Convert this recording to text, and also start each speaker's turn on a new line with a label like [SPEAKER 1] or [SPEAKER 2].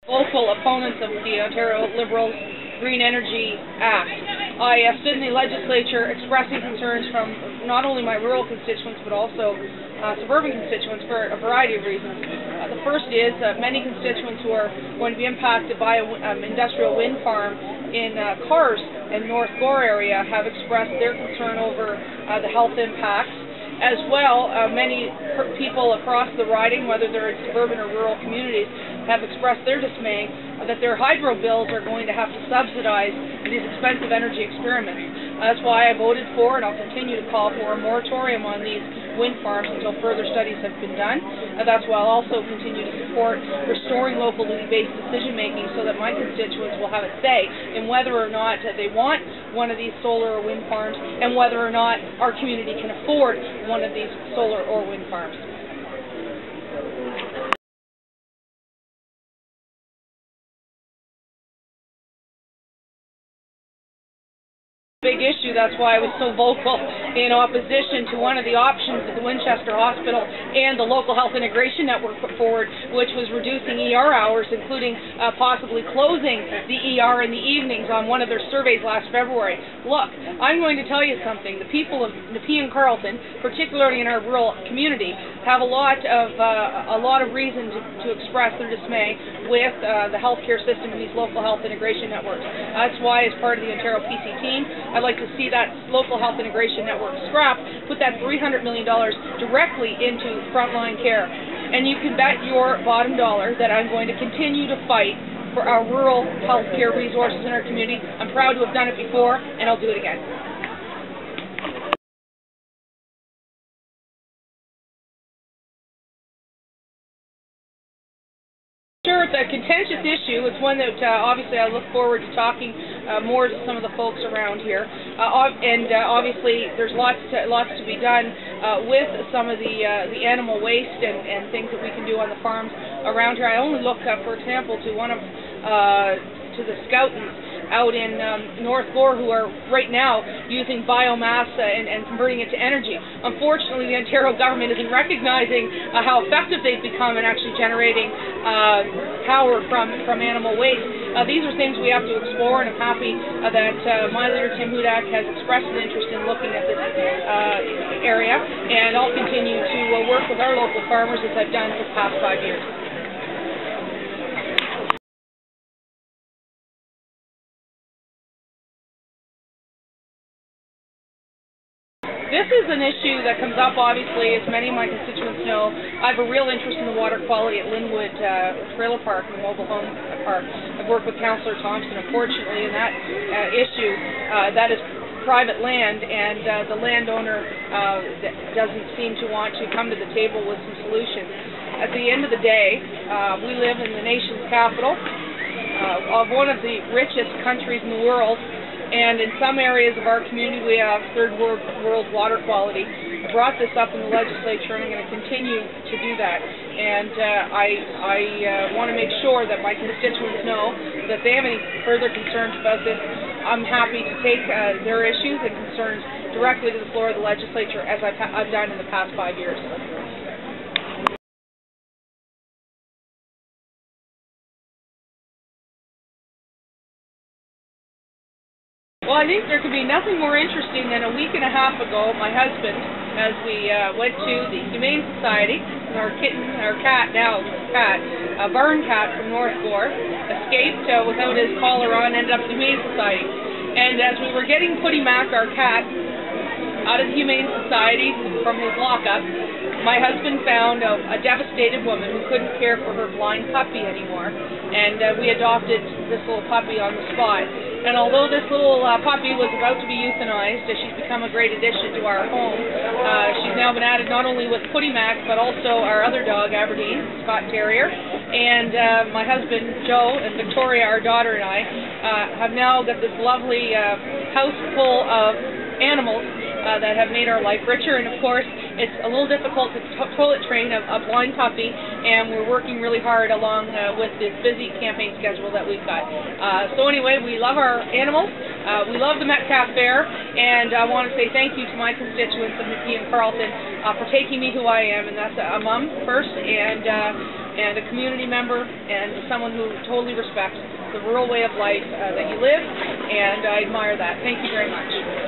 [SPEAKER 1] Vocal opponents of the Ontario Liberals Green Energy Act. I stood in the legislature expressing concerns from not only my rural constituents but also suburban constituents for a variety of reasons. The first is many constituents who are going to be impacted by an industrial wind farm in Cars and North Gore area have expressed their concern over the health impacts. As well, many people across the riding, whether they're in suburban or rural communities, have expressed their dismay that their hydro bills are going to have to subsidize these expensive energy experiments. That's why I voted for, and I'll continue to call for, a moratorium on these wind farms until further studies have been done. That's why I'll also continue to support restoring locally based decision-making so that my constituents will have a say in whether or not they want one of these solar or wind farms and whether or not our community can afford one of these solar or wind farms. Big issue. That's why I was so vocal in opposition to one of the options that the Winchester Hospital and the Local Health Integration Network put forward, which was reducing ER hours, including possibly closing the ER in the evenings on one of their surveys last February. Look, I'm going to tell you something. The people of Nepean-Carleton, particularly in our rural community, have a lot of reason to express their dismay with the healthcare system and these local health integration networks. That's why, as part of the Ontario PC team, I'd like to see that local health integration network scrapped, put that $300 million directly into frontline care. And you can bet your bottom dollar that I'm going to continue to fight for our rural health care resources in our community. I'm proud to have done it before, and I'll do it again. Sure, it's a contentious issue. It's one that obviously I look forward to talking more to some of the folks around here. Obviously there's lots to be done with some of the animal waste and things that we can do on the farms around here. I only look, for example, to the Scoutons out in North Gore who are right now using biomass and converting it to energy. Unfortunately, the Ontario government isn't recognizing how effective they've become in actually generating power from animal waste. These are things we have to explore, and I'm happy that my leader, Tim Hudak, has expressed an interest in looking at this area, and I'll continue to work with our local farmers as I've done for the past 5 years. This is an issue that comes up, obviously, as many of my constituents know. I have a real interest in the water quality at Linwood Trailer Park, the mobile home park. I've worked with Councillor Thompson, unfortunately, in that issue. That is private land, and the landowner doesn't seem to want to come to the table with some solutions. At the end of the day, we live in the nation's capital of one of the richest countries in the world. And in some areas of our community, we have third world water quality. I brought this up in the legislature, and I'm going to continue to do that. And I want to make sure that my constituents know that if they have any further concerns about this, I'm happy to take their issues and concerns directly to the floor of the legislature, as I've done in the past 5 years. Well, I think there could be nothing more interesting than a week and a half ago, my husband, as we went to the Humane Society, our cat, a barn cat from North Gore, escaped without his collar on, ended up at the Humane Society. And as we were getting Putty Mac, our cat, out of the Humane Society from his lockup, my husband found a devastated woman who couldn't care for her blind puppy anymore, and we adopted this little puppy on the spot. And although this little puppy was about to be euthanized, she's become a great addition to our home. She's now been added not only with Putty Mac, but also our other dog, Aberdeen, Scott Terrier. And my husband, Joe, and Victoria, our daughter, and I, have now got this lovely house full of animals that have made our life richer. And of course, it's a little difficult to toilet train a blind puppy, and we're working really hard along with this busy campaign schedule that we've got. So anyway, we love our animals, we love the Metcalf Fair, and I want to say thank you to my constituents of Nepean-Carleton for taking me who I am, and that's a mom first, and and a community member, and someone who totally respects the rural way of life that you live, and I admire that. Thank you very much.